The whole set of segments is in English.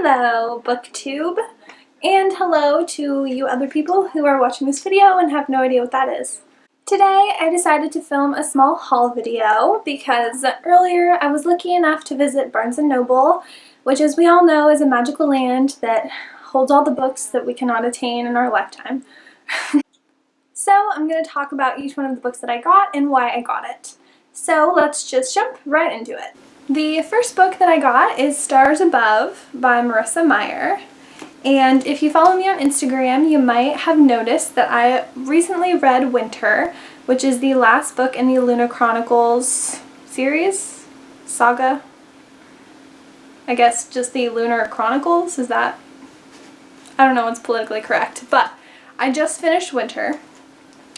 Hello, BookTube, and hello to you other people who are watching this video and have no idea what that is. Today I decided to film a small haul video because earlier I was lucky enough to visit Barnes & Noble, which as we all know is a magical land that holds all the books that we cannot attain in our lifetime. So I'm going to talk about each one of the books that I got and why I got it. So let's just jump right into it. The first book that I got is Stars Above by Marissa Meyer, and if you follow me on Instagram you might have noticed that I recently read Winter, which is the last book in the Lunar Chronicles series? Saga? I guess just the Lunar Chronicles? Is that? I don't know what's politically correct, but I just finished Winter,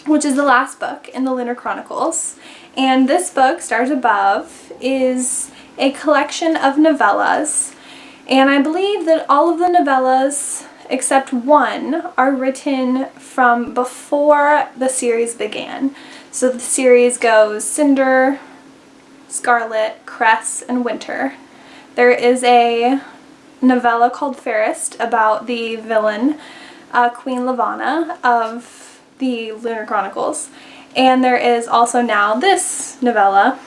which is the last book in the Lunar Chronicles, and this book, Stars Above, is a collection of novellas, and I believe that all of the novellas except one are written from before the series began. So the series goes Cinder, Scarlet, Cress, and Winter. There is a novella called Fairest about the villain, Queen Lavanna of the Lunar Chronicles, and there is also now this novella,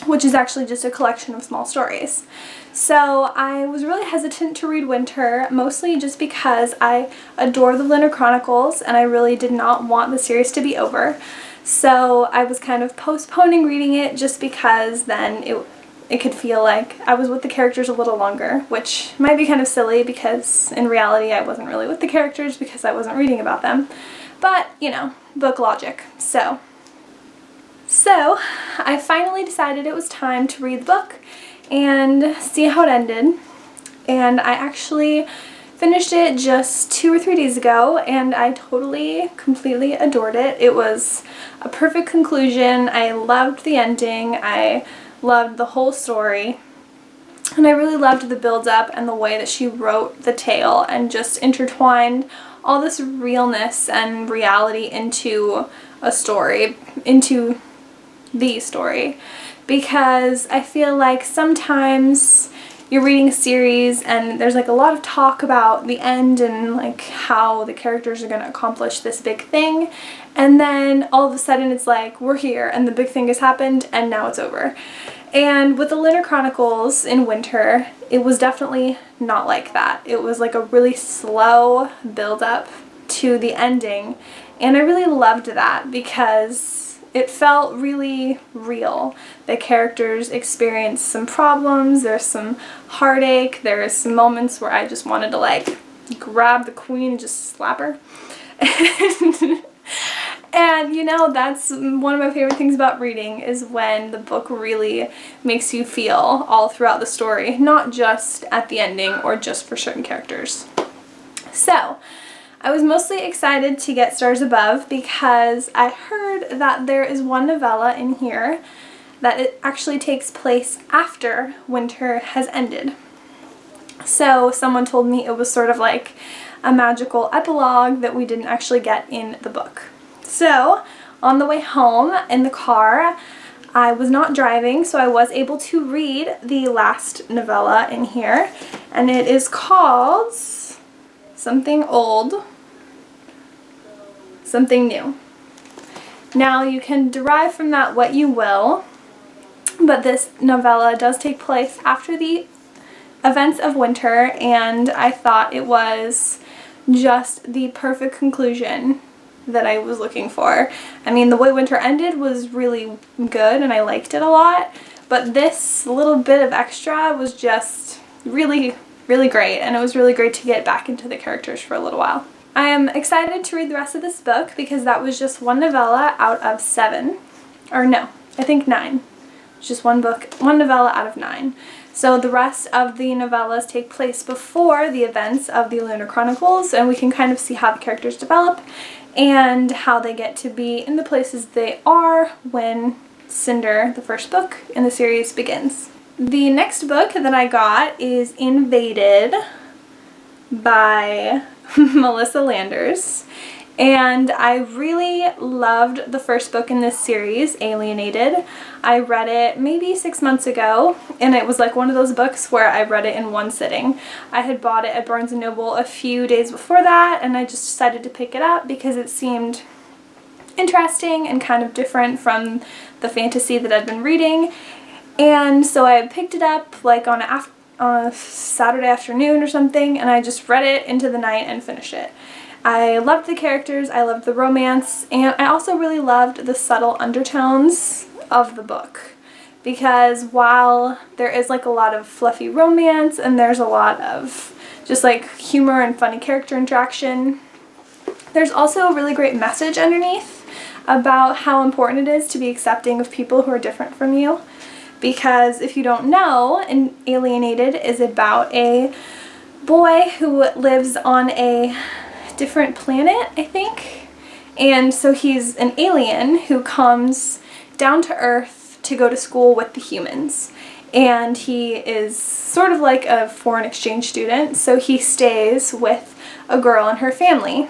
which is actually just a collection of small stories. So I was really hesitant to read Winter, mostly just because I adore the Lunar Chronicles and I really did not want the series to be over. So I was kind of postponing reading it just because then it could feel like I was with the characters a little longer, which might be kind of silly because in reality I wasn't really with the characters because I wasn't reading about them. But, you know, book logic. So I finally decided it was time to read the book and see how it ended, and I actually finished it just 2 or 3 days ago and I totally, completely adored it. It was a perfect conclusion. I loved the ending. I loved the whole story, and I really loved the build-up and the way that she wrote the tale and just intertwined all this realness and reality into a story, into the story, because I feel like sometimes you're reading a series and there's like a lot of talk about the end and like how the characters are going to accomplish this big thing, and then all of a sudden it's like we're here and the big thing has happened and now it's over. And with the Lunar Chronicles in Winter, it was definitely not like that. It was like a really slow build up to the ending, and I really loved that because it felt really real. The characters experienced some problems, there's some heartache, there's some moments where I just wanted to like grab the queen and just slap her. And you know, that's one of my favorite things about reading, is when the book really makes you feel all throughout the story, not just at the ending or just for certain characters. So I was mostly excited to get Stars Above because I heard that there is one novella in here that it actually takes place after Winter has ended. So someone told me it was sort of like a magical epilogue that we didn't actually get in the book. So on the way home in the car, I was not driving, so I was able to read the last novella in here, and it is called Something Old, Something New. Now you can derive from that what you will, but this novella does take place after the events of Winter, and I thought it was just the perfect conclusion that I was looking for. I mean, the way Winter ended was really good and I liked it a lot, but this little bit of extra was just really, really great, and it was really great to get back into the characters for a little while. I am excited to read the rest of this book because that was just one novella out of 7. Or no, I think 9. It's just one novella out of 9. So the rest of the novellas take place before the events of the Lunar Chronicles, and we can kind of see how the characters develop and how they get to be in the places they are when Cinder, the first book in the series, begins. The next book that I got is Invaded by Melissa Landers, And I really loved the first book in this series, Alienated. I read it maybe 6 months ago, and it was like one of those books where I read it in one sitting. I had bought it at Barnes & Noble a few days before that, and I just decided to pick it up because it seemed interesting and kind of different from the fantasy that I'd been reading. And so I picked it up like on a Saturday afternoon or something, and I just read it into the night and finished it. I loved the characters, I loved the romance, and I also really loved the subtle undertones of the book. Because while there is like a lot of fluffy romance and there's a lot of just like humor and funny character interaction, there's also a really great message underneath about how important it is to be accepting of people who are different from you. Because if you don't know, Alienated is about a boy who lives on a different planet, I think. And so he's an alien who comes down to Earth to go to school with the humans. And he is sort of like a foreign exchange student, so he stays with a girl and her family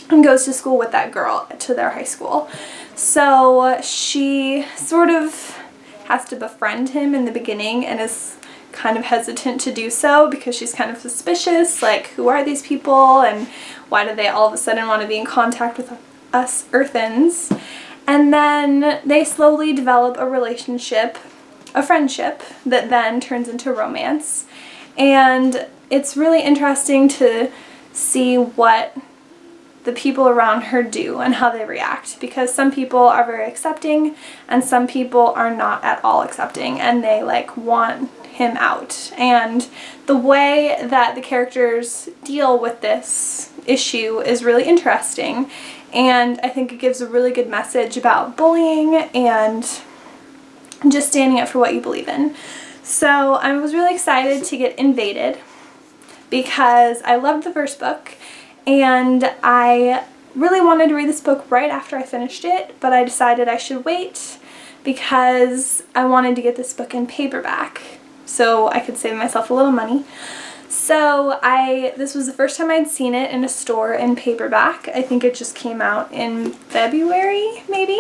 and goes to school with that girl to their high school. So she sort of has to befriend him in the beginning and is kind of hesitant to do so because she's kind of suspicious, like, who are these people and why do they all of a sudden want to be in contact with us Earthens? And then they slowly develop a relationship, a friendship, that then turns into romance. And it's really interesting to see what the people around her do and how they react, because some people are very accepting and some people are not at all accepting and they like want him out. And the way that the characters deal with this issue is really interesting, and I think it gives a really good message about bullying and just standing up for what you believe in. So I was really excited to get Invaded because I loved the first book and I really wanted to read this book right after I finished it, but I decided I should wait because I wanted to get this book in paperback so I could save myself a little money. So this was the first time I'd seen it in a store in paperback. I think it just came out in February, maybe.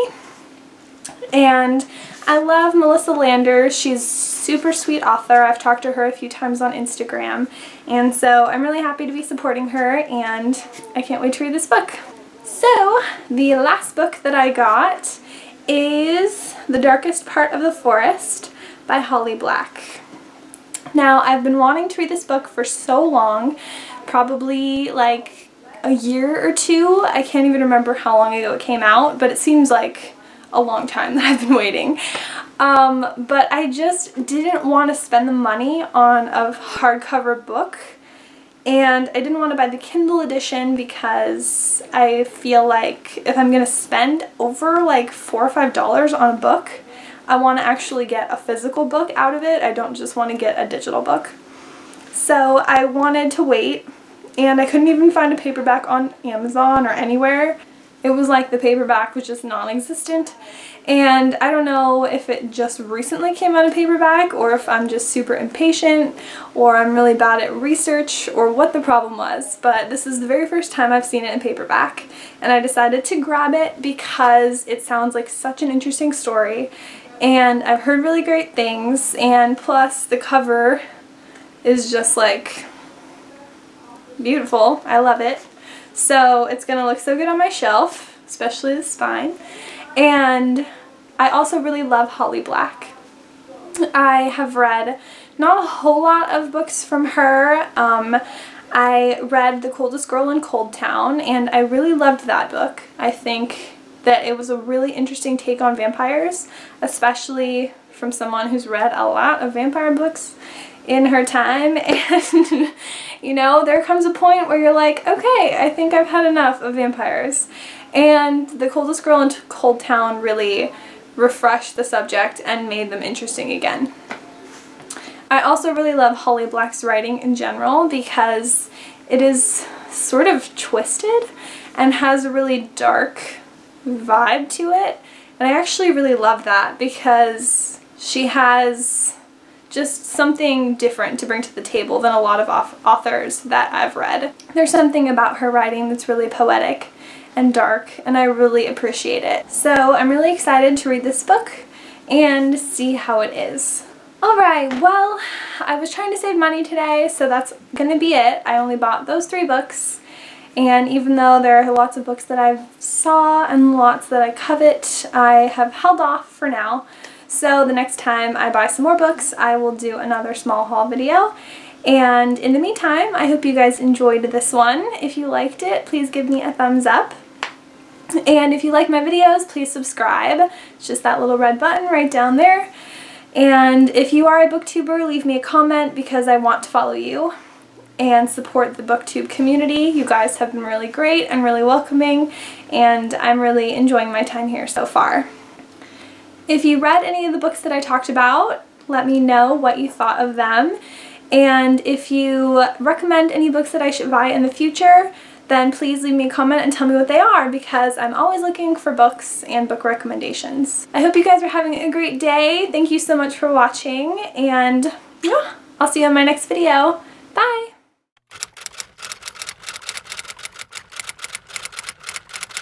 And I love Melissa Landers. She's super sweet author. I've talked to her a few times on Instagram, and so I'm really happy to be supporting her, and I can't wait to read this book. So the last book that I got is The Darkest Part of the Forest by Holly Black. Now, I've been wanting to read this book for so long, probably like a year or two. I can't even remember how long ago it came out, but it seems like a long time that I've been waiting. But I just didn't want to spend the money on a hardcover book, and I didn't want to buy the Kindle edition because I feel like if I'm going to spend over like $4 or $5 on a book, I want to actually get a physical book out of it. I don't just want to get a digital book. So I wanted to wait, and I couldn't even find a paperback on Amazon or anywhere. It was like the paperback was just non-existent, and I don't know if it just recently came out of paperback or if I'm just super impatient or I'm really bad at research or what the problem was, but this is the very first time I've seen it in paperback, and I decided to grab it because it sounds like such an interesting story, and I've heard really great things, and plus the cover is just like beautiful. I love it. So it's gonna look so good on my shelf, especially the spine. And I also really love Holly Black. I have read not a whole lot of books from her. I read The Coldest Girl in Cold Town, and I really loved that book. I think that it was a really interesting take on vampires, especially from someone who's read a lot of vampire books in her time, and you know, there comes a point where you're like, okay, I think I've had enough of vampires. And The Coldest Girl in Cold Town really refreshed the subject and made them interesting again. I also really love Holly Black's writing in general because it is sort of twisted and has a really dark vibe to it, and I actually really love that because she has just something different to bring to the table than a lot of authors that I've read. There's something about her writing that's really poetic and dark, and I really appreciate it. So I'm really excited to read this book and see how it is. Alright, well, I was trying to save money today, so that's gonna be it. I only bought those 3 books, and even though there are lots of books that I saw and lots that I covet, I have held off for now. So the next time I buy some more books, I will do another small haul video. And in the meantime, I hope you guys enjoyed this one. If you liked it, please give me a thumbs up. And if you like my videos, please subscribe. It's just that little red button right down there. And if you are a booktuber, leave me a comment because I want to follow you and support the booktube community. You guys have been really great and really welcoming, and I'm really enjoying my time here so far. If you read any of the books that I talked about, let me know what you thought of them. And if you recommend any books that I should buy in the future, then please leave me a comment and tell me what they are, because I'm always looking for books and book recommendations. I hope you guys are having a great day. Thank you so much for watching, and yeah, I'll see you in my next video.